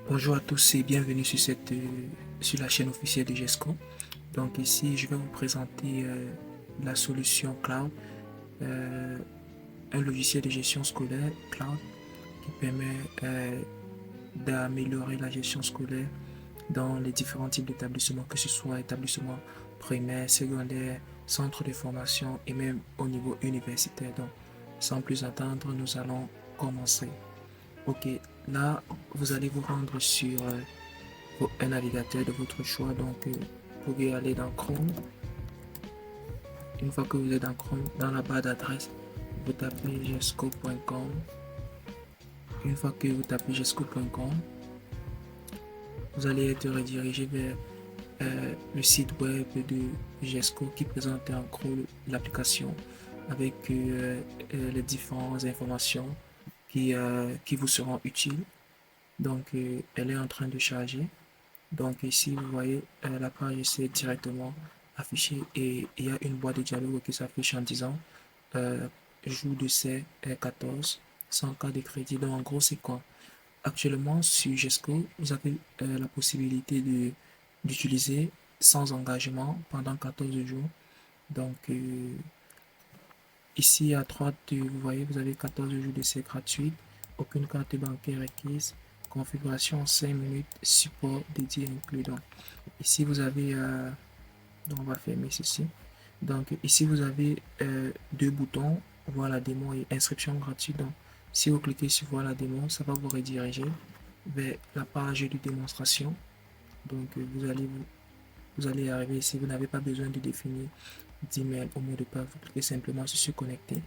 Bonjour à tous et bienvenue sur la chaîne officielle de GESCO. Donc ici, je vais vous présenter la solution Cloud, euh, un logiciel de gestion scolaire Cloud qui permet d'améliorer la gestion scolaire dans les différents types d'établissements, que ce soit établissements primaires, secondaires, centres de formation et même au niveau universitaire. Donc, sans plus attendre, nous allons commencer. Ok, là, vous allez vous rendre sur un navigateur de votre choix. Donc, vous pouvez aller dans Chrome. Une fois que vous êtes dans Chrome, dans la barre d'adresse, vous tapez gesco.com. Une fois que vous tapez gesco.com, vous allez être redirigé vers le site web de GESCO qui présente en gros l'application avec les différentes informations qui vous seront utiles. Donc, elle est en train de charger. Donc ici, vous voyez, la page c'est directement affichée et il y a une boîte de dialogue qui s'affiche en disant joue de ces 14 100 cas de crédit. Donc en gros, c'est quoi? Actuellement, sur GESCO, vous avez la possibilité d'utiliser sans engagement pendant 14 jours. Donc ici à droite, vous voyez, vous avez 14 jours d'essai gratuit, aucune carte bancaire requise, configuration en 5 minutes, support dédié inclus. Donc, ici vous avez, donc on va fermer ceci. Donc ici vous avez deux boutons, voir la démo et inscription gratuite. Donc si vous cliquez sur voir la démo, ça va vous rediriger vers la page de démonstration. Donc vous allez arriver ici, vous n'avez pas besoin de définir d'email au mot de passe, vous cliquez simplement sur se connecter.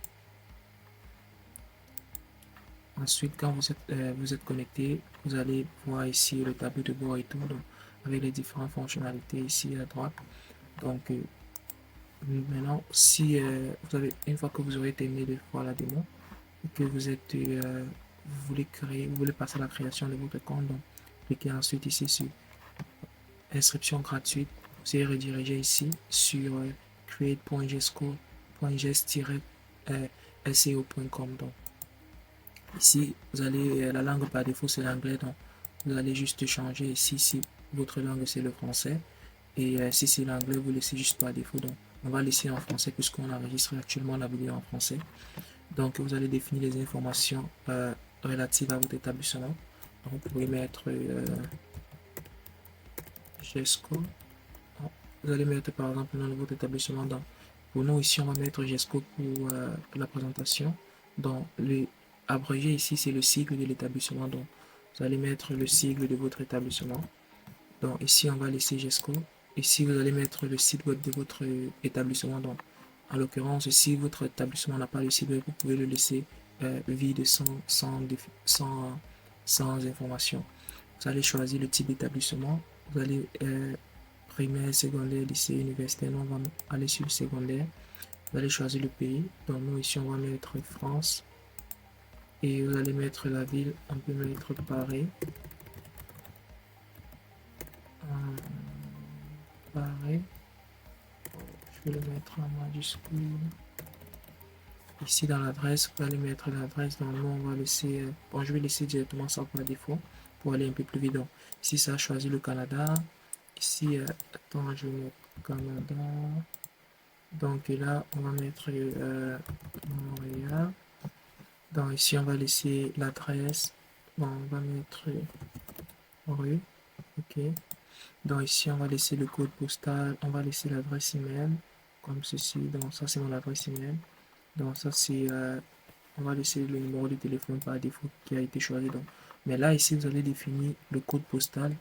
Ensuite, quand vous êtes connecté, vous allez voir ici le tableau de bord et tout, donc, avec les différentes fonctionnalités ici à droite. Donc, maintenant, si vous avez, une fois que vous aurez terminé de voir la démo, et que vous voulez créer, vous voulez passer à la création de votre compte, donc, cliquez ensuite ici sur inscription gratuite. Vous allez rediriger ici sur create.gesco.ges-sco.com. Donc, ici, vous allez, la langue par défaut, c'est l'anglais. Donc, vous allez juste changer ici si votre langue, c'est le français. Et si c'est l'anglais, vous laissez juste par défaut. Donc, on va laisser en français puisqu'on enregistre actuellement la vidéo en français. Donc, vous allez définir les informations relatives à votre établissement. Donc, vous pouvez mettre GESCO. Vous allez mettre par exemple le nom de votre établissement. Donc, pour nous, ici, on va mettre GESCO pour la présentation. Donc, abrégé ici, c'est le sigle de l'établissement. Donc, vous allez mettre le sigle de votre établissement. Donc, ici, on va laisser GESCO. Ici, vous allez mettre le site web de votre établissement. Donc, en l'occurrence, si votre établissement n'a pas le site web, vous pouvez le laisser vide sans information. Vous allez choisir le type d'établissement. Vous allez primaire, secondaire, lycée, universitaire. Nous, on va aller sur le secondaire. Vous allez choisir le pays. Donc, nous, ici, on va mettre France. Et vous allez mettre la ville. On peut mettre Paris. Paris. Je vais le mettre en majuscule. Ici dans l'adresse, vous allez mettre l'adresse. Donc nous on va laisser, bon je vais laisser directement ça par défaut pour aller un peu plus vite. Donc ici ça a choisi le Canada. Ici, attends, je vais mettre Canada. Donc là on va mettre Montréal. Donc ici on va laisser l'adresse. Bon, on va mettre rue. Ok. Donc ici on va laisser le code postal. On va laisser l'adresse email comme ceci. Donc ça c'est mon adresse email. Donc ça c'est, on va laisser le numéro de téléphone par défaut qui a été choisi. Donc, mais là ici vous allez définir le code postal,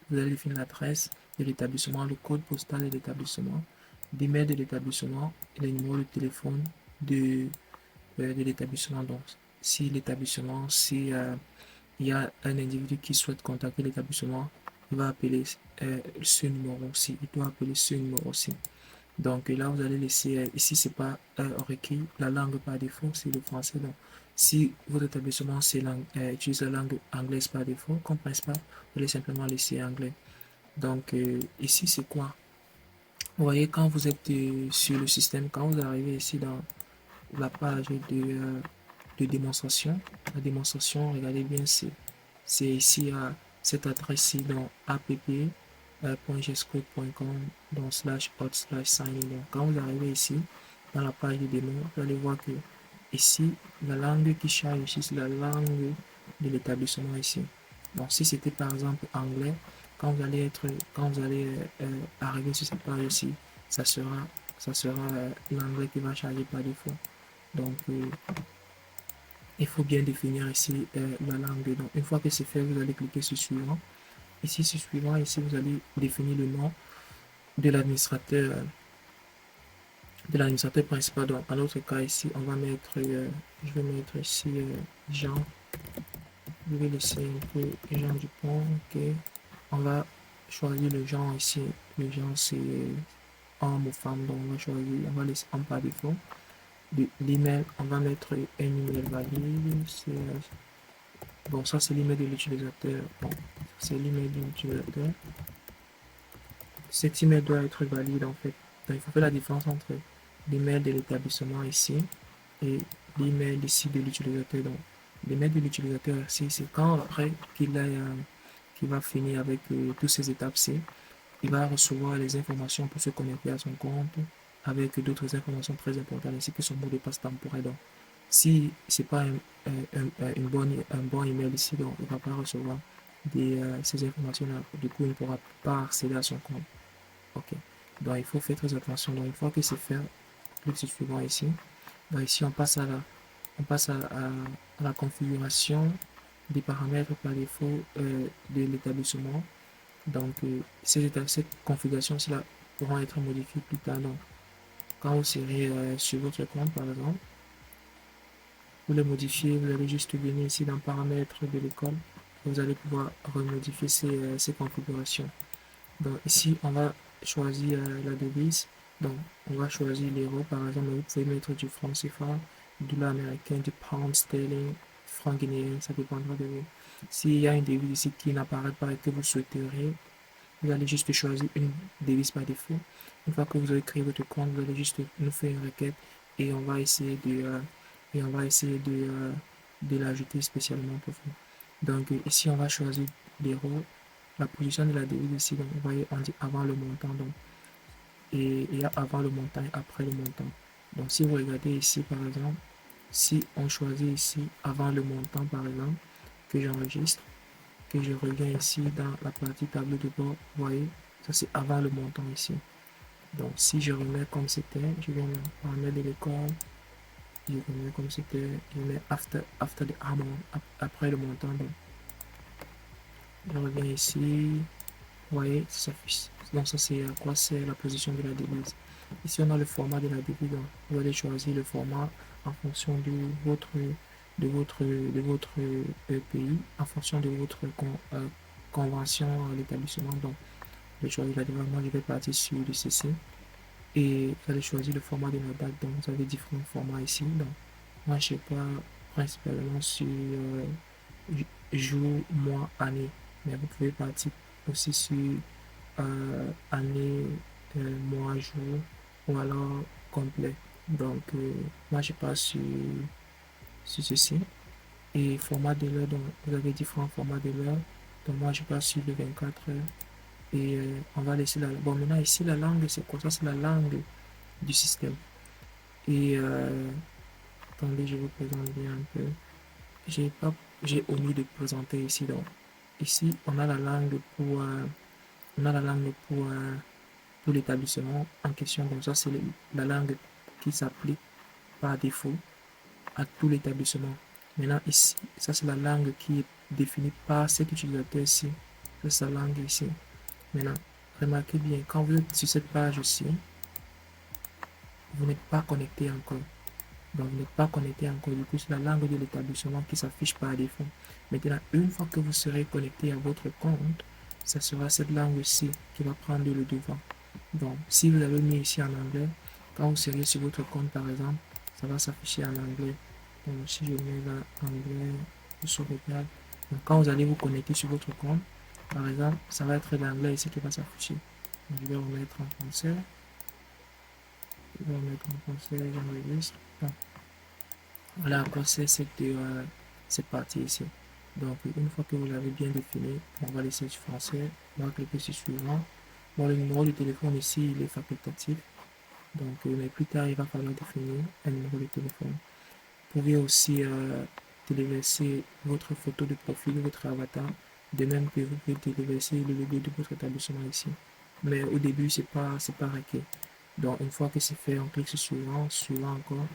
vous allez définir l'adresse de l'établissement, le code postal de l'établissement, l'email de l'établissement et le numéro de téléphone de l'établissement. Donc si l'établissement, si il y a un individu qui souhaite contacter l'établissement, il va appeler ce numéro-ci, il doit appeler ce numéro-ci. Donc là, vous allez laisser, ici, c'est pas requis, la langue par défaut, c'est le français. Donc, si votre établissement utilise la langue anglaise par défaut, comme principal, vous allez simplement laisser anglais. Donc, ici, c'est quoi? Vous voyez, quand vous êtes sur le système, quand vous arrivez ici dans la page de démonstration, la démonstration, regardez bien, c'est ici à cette adresse-ci dans app.gscode.com dans /hot/sign. Donc, quand vous arrivez ici, dans la page de démo, vous allez voir que ici, la langue qui charge ici, c'est la langue de l'établissement ici. Donc, si c'était par exemple anglais, quand vous allez arriver sur cette page ici, ça sera l'anglais qui va charger par défaut. Donc, il faut bien définir ici la langue. Donc, une fois que c'est fait, vous allez cliquer sur suivant. Ici, sur suivant, ici, vous allez définir le nom de l'administrateur principal. Donc, en notre cas, ici, on va mettre, je vais mettre ici Jean. Je vais laisser un peu Jean Dupont. Ok. On va choisir le genre ici. Le genre, c'est homme ou femme. Donc, on va choisir, on va laisser homme par défaut. L'email, on va mettre un email valide. Bon, ça, c'est l'email de l'utilisateur. Bon, c'est l'email de l'utilisateur. Cet email doit être valide en fait. Donc, il faut faire la différence entre l'email de l'établissement ici et l'email ici de l'utilisateur. Donc, l'email de l'utilisateur ici, c'est quand après qu'il va finir avec toutes ces étapes-ci, il va recevoir les informations pour se connecter à son compte avec d'autres informations très importantes ainsi que son mot de passe temporaire. Donc, si c'est pas un bon email ici, donc il ne va pas recevoir ces informations-là. Du coup, il ne pourra pas accéder à son compte. Ok. Donc, il faut faire très attention. Donc, une fois que c'est fait, clique sur suivant ici. Donc, ici, on passe à la configuration des paramètres par défaut de l'établissement. Donc, cette configuration-là pourront être modifiées plus tard. Donc, quand vous serez sur votre compte, par exemple, vous les modifiez, vous allez juste venir ici dans paramètres de l'école. Vous allez pouvoir remodifier ces configurations. Donc ici, on va choisir la devise. Donc, on va choisir l'euro, par exemple. Vous pouvez mettre du franc CFA, du dollar américain, du pound sterling, franc guinéen, ça dépendra de vous. S'il y a une devise ici qui n'apparaît pas et que vous souhaiteriez, vous allez juste choisir une devise par défaut. Une fois que vous avez créé votre compte, vous allez juste nous faire une requête et on va essayer de l'ajouter spécialement pour vous. Donc ici, on va choisir l'euro. La position de la devise ici, donc vous voyez, on dit avant le montant. Donc, et il y a avant le montant et après le montant. Donc si vous regardez ici, par exemple, si on choisit ici avant le montant, par exemple, que j'enregistre, que je reviens ici dans la partie tableau de bord, vous voyez, ça c'est avant le montant ici. Donc si je remets comme c'était, je viens dans le paramètre de l'école, je remets comme c'était, je mets after the amount, après le montant. Donc je reviens ici, vous voyez, ça s'affiche. Donc ça c'est quoi? C'est la position de la devise. Ici on a le format de la devise. Donc, vous allez choisir le format en fonction de votre pays, en fonction de votre convention à l'établissement. Donc je choisis la devise. Moi je vais partir sur le CC et vous allez choisir le format de la date. Donc vous avez différents formats ici. Donc moi je sais pas principalement sur jour, mois, année, mais vous pouvez partir aussi sur année, mois, jour ou alors complet. Donc moi je passe sur ceci. Et format de l'heure, donc vous avez différents formats de l'heure. Donc moi je passe sur le 24 heures. Et on va laisser la... Bon maintenant ici la langue c'est quoi? Ça c'est la langue du système. Et attendez, je vous présente bien un peu. J'ai omis de présenter ici. Donc ici on a la langue pour l'établissement en question. Donc ça c'est la langue qui s'applique par défaut à tout l'établissement. Maintenant ici, ça c'est la langue qui est définie par cet utilisateur ici. C'est sa langue ici. Maintenant, remarquez bien, quand vous êtes sur cette page ici, vous n'êtes pas connecté encore. Donc vous n'êtes pas connecté encore. Du coup, c'est la langue de l'établissement qui s'affiche par défaut. Maintenant, une fois que vous serez connecté à votre compte, ça sera cette langue-ci qui va prendre le devant. Donc, si vous avez mis ici en anglais, quand vous serez sur votre compte, par exemple, ça va s'afficher en anglais. Donc, si je mets là anglais, je sauvegarde. Donc, quand vous allez vous connecter sur votre compte, par exemple, ça va être l'anglais ici qui va s'afficher. Donc, je vais remettre en français. Je vais remettre en français, j'enregistre. Voilà à quoi c'est cette partie ici. Donc, une fois que vous l'avez bien défini, on va laisser sur français, on va cliquer sur suivant. Bon, le numéro de téléphone ici, il est facultatif. Donc, mais plus tard, il va falloir définir un numéro de téléphone. Vous pouvez aussi téléverser votre photo de profil, votre avatar, de même que vous pouvez téléverser le logo de votre établissement ici. Mais au début, c'est pas requis. Donc, une fois que c'est fait, on clique sur suivant, suivant encore.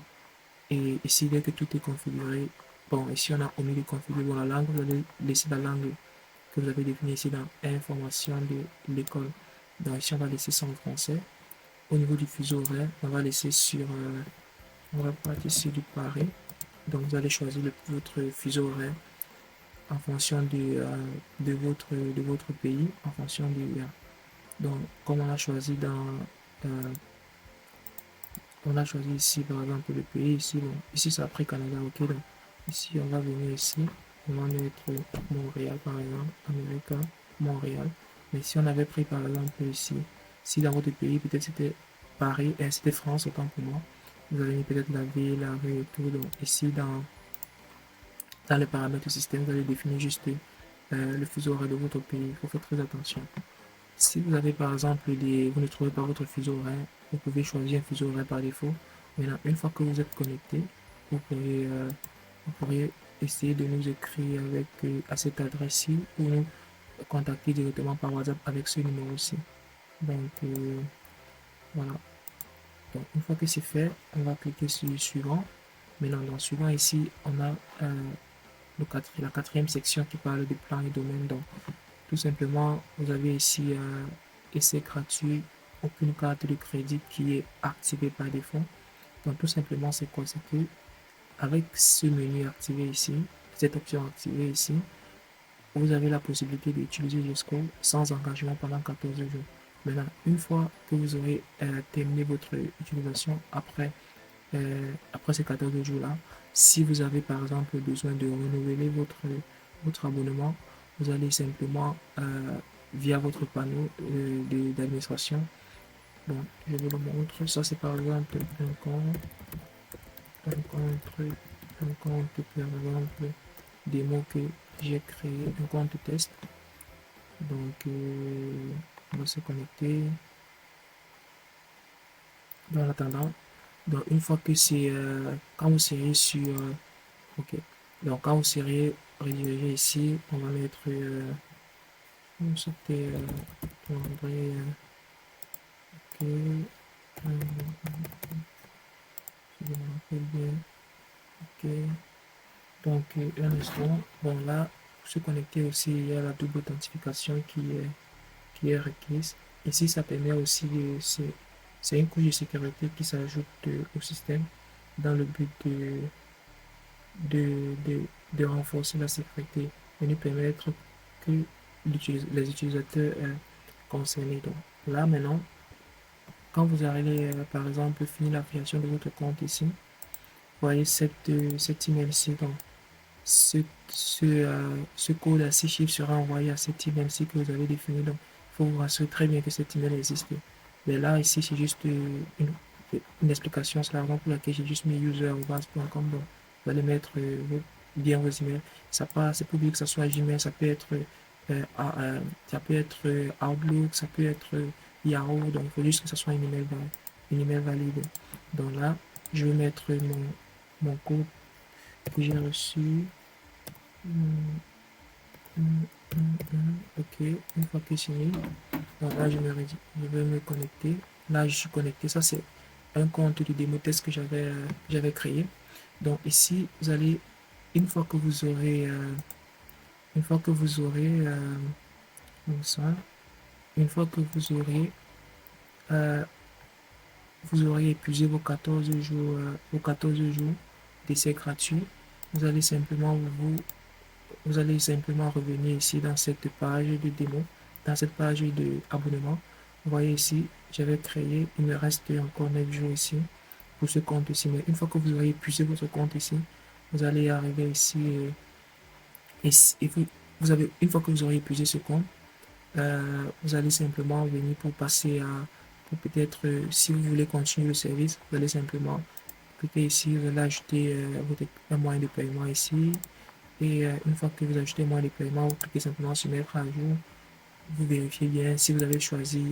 Et ici, dès que tout est configuré, bon, ici on a omis de configurer bon, la langue, vous allez laisser la langue que vous avez définie ici dans information de l'école. Donc ici, on va laisser ça en français. Au niveau du fuseau horaire, on va laisser sur, on va partir sur du Paris. Donc vous allez choisir votre fuseau horaire en fonction de votre pays, en fonction du, donc comme on a choisi on a choisi ici par exemple le pays, ici, bon, ici ça a pris Canada, ok, donc ici on va venir ici, on va mettre Montréal par exemple, Amérique, Montréal, mais si on avait pris par exemple ici, si dans votre pays peut-être c'était Paris, et c'était France autant pour moi, vous avez mis peut-être la ville, la rue et tout, donc ici dans les paramètres du système, vous allez définir juste le fuseau horaire de votre pays, il faut faire très attention. Si vous avez par exemple vous ne trouvez pas votre fuseau horaire, vous pouvez choisir un fuseau horaire par défaut. Maintenant, une fois que vous êtes connecté, vous pourrez essayer de nous écrire à cette adresse-ci ou nous contacter directement par WhatsApp avec ce numéro-ci. Donc, voilà. Donc, une fois que c'est fait, on va cliquer sur le suivant. Maintenant, dans le suivant, ici, on a la quatrième section qui parle de plans et domaines. Donc, tout simplement, vous avez ici essai gratuit, aucune carte de crédit qui est activée par défaut. Donc tout simplement, c'est quoi? C'est que avec ce menu activé ici, cette option activée ici, vous avez la possibilité d'utiliser Jusco sans engagement pendant 14 jours. Maintenant, une fois que vous aurez terminé votre utilisation après ces 14 jours-là, si vous avez par exemple besoin de renouveler votre abonnement, vous allez simplement via votre panneau d'administration. Bon, je vous le montre. Ça, c'est par exemple un compte par exemple démo que j'ai créé, un compte test. Donc, on va se connecter. Dans l'attendant, donc une fois que c'est quand vous serez sur ok, donc quand vous serez redirigé ici, on va mettre c'était André, ok, je me rappelle bien, ok, donc un instant, bon là pour se connecter aussi il y a la double authentification qui est requise. Ici ça permet aussi c'est une couche de sécurité qui s'ajoute au système dans le but de, de, de renforcer la sécurité et nous permettre que les utilisateurs concernés. Donc là maintenant, quand vous allez par exemple finir la création de votre compte ici, vous voyez cet email ici. Donc ce code à 6 chiffres sera envoyé à cet email-ci que vous avez défini. Donc il faut vous rassurer très bien que cet email existe. Mais là, ici, c'est juste une explication. C'est la raison pour laquelle j'ai juste mis user.com. Donc vous allez mettre bien vos emails. Ça pas, c'est pas obligé que ça soit Gmail, ça peut être Outlook, ça peut être Yahoo. Donc il faut juste que ça soit une email valide. Donc là, je vais mettre mon code que j'ai reçu. Ok, une fois que c'est mis, donc là je vais me connecter. Là je suis connecté. Ça c'est un compte de démo test que j'avais créé. Donc ici vous allez une fois que vous aurez une fois que vous aurez ça, une fois que vous aurez épuisé vos 14 jours d'essai gratuit, vous allez simplement revenir ici dans cette page de démo, dans cette page de abonnement. Vous voyez ici, j'avais créé, il me reste encore 9 jours ici pour ce compte ici. Mais une fois que vous aurez épuisé votre compte ici, vous allez arriver ici une fois que vous aurez épuisé ce compte, vous allez simplement venir pour passer pour peut-être, si vous voulez continuer le service, vous allez simplement cliquer ici, vous allez ajouter un moyen de paiement ici Et une fois que vous ajoutez moins de paiement, vous cliquez simplement sur mettre à jour. Vous vérifiez bien si vous avez choisi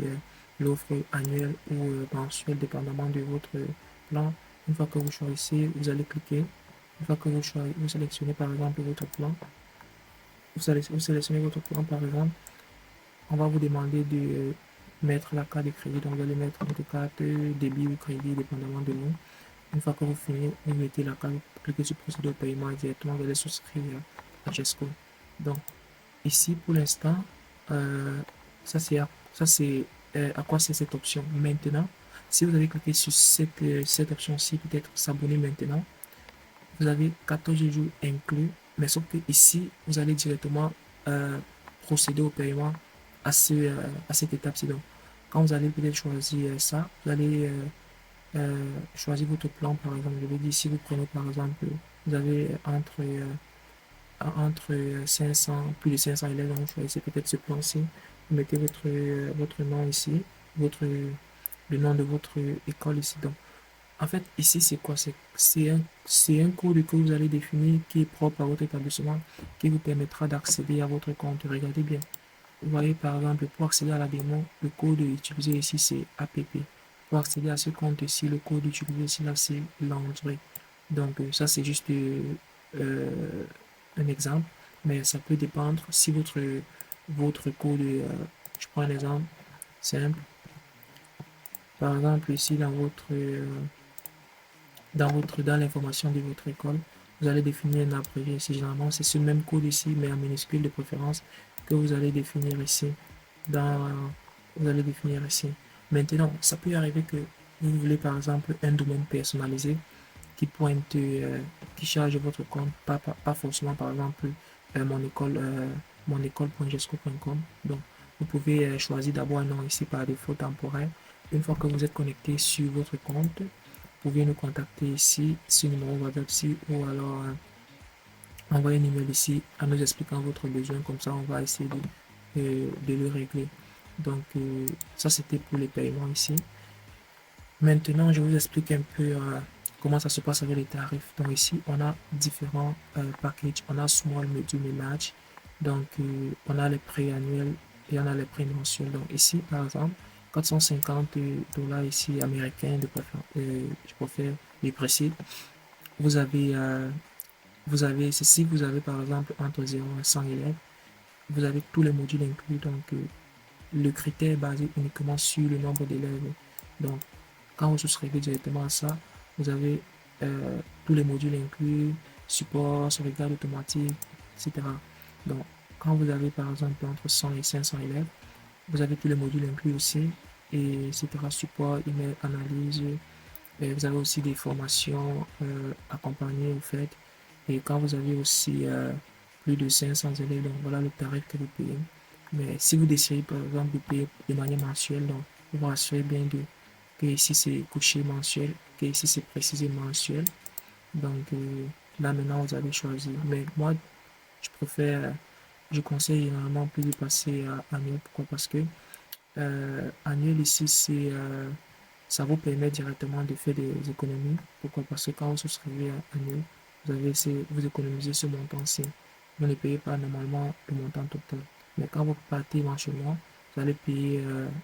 l'offre annuelle ou mensuelle, dépendamment de votre plan. Une fois que vous choisissez, vous allez cliquer. Une fois que vous sélectionnez par exemple votre plan, vous sélectionnez votre plan par exemple, on va vous demander de mettre la carte de crédit. Donc vous allez mettre votre carte débit ou crédit, dépendamment de vous. Une fois que vous finissez, vous mettez la carte, vous cliquez sur procéder au paiement et directement vous allez souscrire à Chesco. Donc ici pour l'instant, euh, ça c'est à quoi c'est cette option. Maintenant, si vous avez cliqué sur cette option-ci, peut-être s'abonner maintenant, vous avez 14 jours inclus, mais sauf que ici, vous allez directement procéder au paiement à cette étape-ci. Donc, quand vous allez peut-être choisir ça, vous allez choisir votre plan, par exemple. Je vais dire, si vous prenez par exemple, vous avez entre 500, plus de 500 élèves, donc vous choisissez peut-être ce plan-ci. Vous mettez votre nom ici, le nom de votre école ici. Donc, en fait, ici, c'est quoi? C'est un code que vous allez définir qui est propre à votre établissement, qui vous permettra d'accéder à votre compte. Regardez bien. Vous voyez, par exemple, pour accéder à la démo, le code utilisé ici, c'est APP. Pour accéder à ce compte ici, le code utilisé ici, là, c'est l'entrée. Donc, ça, c'est juste un exemple, mais ça peut dépendre si votre code, je prends un exemple simple. Par exemple, ici, dans l'information de votre école, vous allez définir un abrégé. Si généralement, c'est ce même code ici, mais en minuscule de préférence, que vous allez définir ici. Vous allez définir ici. Maintenant, ça peut arriver que vous voulez par exemple un domaine personnalisé qui pointe, qui charge votre compte, pas forcément par exemple mon école.gesco.com. Donc, vous pouvez choisir d'abord un nom ici par défaut temporaire. Une fois que vous êtes connecté sur votre compte, vous pouvez nous contacter ici, ce numéro WhatsApp-ci, ou alors envoyer un email ici en nous expliquant votre besoin. Comme ça, on va essayer de le régler. Donc, ça, c'était pour les paiements ici. Maintenant, je vous explique un peu comment ça se passe avec les tarifs. Donc ici, on a différents packages. On a Small, Medium et Large. Donc, on a les prix annuels et on a les prix mensuels. Donc ici, par exemple, 450 $ ici américains, je préfère les précis. Vous avez, ceci, vous avez par exemple entre 0 et 100 élèves. Vous avez tous les modules inclus. Donc, le critère est basé uniquement sur le nombre d'élèves. Donc, quand vous souscrivez directement à ça, vous avez tous les modules inclus, support, sauvegarde automatique, etc. Donc, quand vous avez par exemple entre 100 et 500 élèves, vous avez tous les modules inclus aussi, et etc. Support, email, analyse. Et vous avez aussi des formations accompagnées au fait. Et quand vous avez aussi plus de 500 élèves, donc voilà le tarif que vous payez. Mais si vous décidez par exemple de payer de manière mensuelle, donc vous vous rassurez bien que ici c'est couché mensuel, que ici c'est précisé mensuel. Donc là maintenant vous allez choisir. Mais moi je conseille généralement plus de passer à annuel. Pourquoi? Parce que annuel ici ça vous permet directement de faire des économies. Pourquoi? Parce que quand vous souscrivez à annuel, vous économisez ce montant-ci. Vous ne payez pas normalement le montant total. Mais quand vous partez mensuellement, vous allez payer,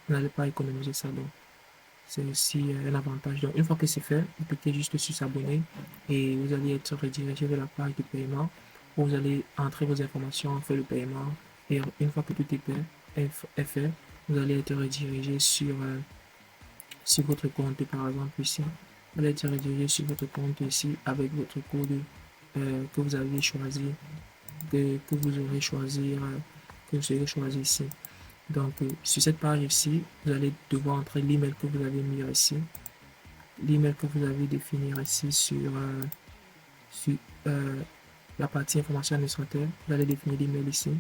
vous n'allez pas économiser ça. Donc, c'est aussi un avantage. Donc, une fois que c'est fait, vous cliquez juste sur s'abonner et vous allez être redirigé vers la page de paiement où vous allez entrer vos informations, faire le paiement. Et une fois que tout est fait, vous allez être redirigé sur votre compte, par exemple ici. Vous allez être redirigé sur votre compte ici avec votre code que vous avez choisi, que vous aurez choisi, que vous aurez choisi ici. Donc, sur cette page ici, vous allez devoir entrer l'email que vous avez mis ici, l'email que vous avez défini ici sur la partie information administrateur. Vous allez définir l'email ici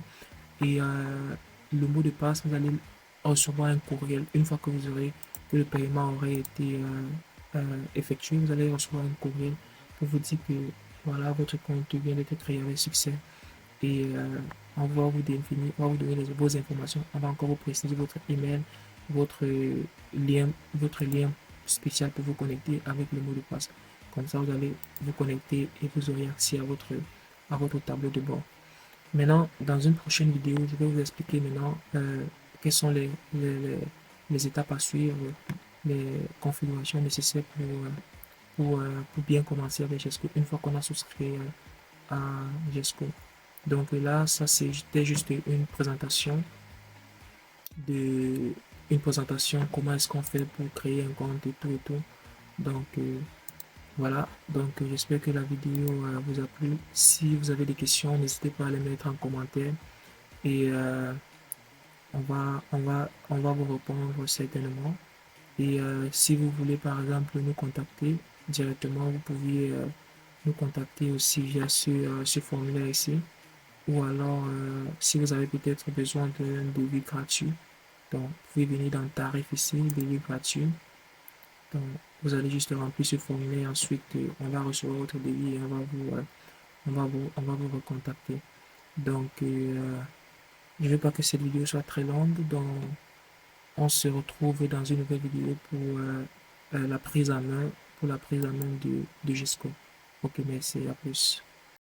et le mot de passe, vous allez recevoir un courriel. Une fois que vous aurez, que le paiement aurait été effectué, vous allez recevoir un courriel pour vous dire que voilà, votre compte vient d'être créé avec succès. Et on va vous définir, on va vous donner vos informations. On va encore vous préciser votre email, votre votre lien spécial pour vous connecter avec le mot de passe. Comme ça, vous allez vous connecter et vous aurez accès à votre tableau de bord. Maintenant, dans une prochaine vidéo, je vais vous expliquer maintenant quelles sont les étapes à suivre, les configurations nécessaires pour bien commencer avec GESCO une fois qu'on a souscrit à GESCO. Donc là, ça c'était juste une présentation de comment est-ce qu'on fait pour créer un compte et tout et tout. Donc voilà, donc j'espère que la vidéo vous a plu. Si vous avez des questions, n'hésitez pas à les mettre en commentaire et on va vous répondre certainement. Et si vous voulez par exemple nous contacter directement, vous pouvez nous contacter aussi via ce formulaire ici. Ou alors, si vous avez peut-être besoin d'un devis gratuit, donc vous pouvez venir dans le tarif ici, devis gratuit. Donc vous allez juste remplir ce formulaire, ensuite on va recevoir votre devis et on va vous recontacter. Donc je ne veux pas que cette vidéo soit très longue, donc on se retrouve dans une nouvelle vidéo pour la prise en main, de GESCO. Ok, merci, à plus.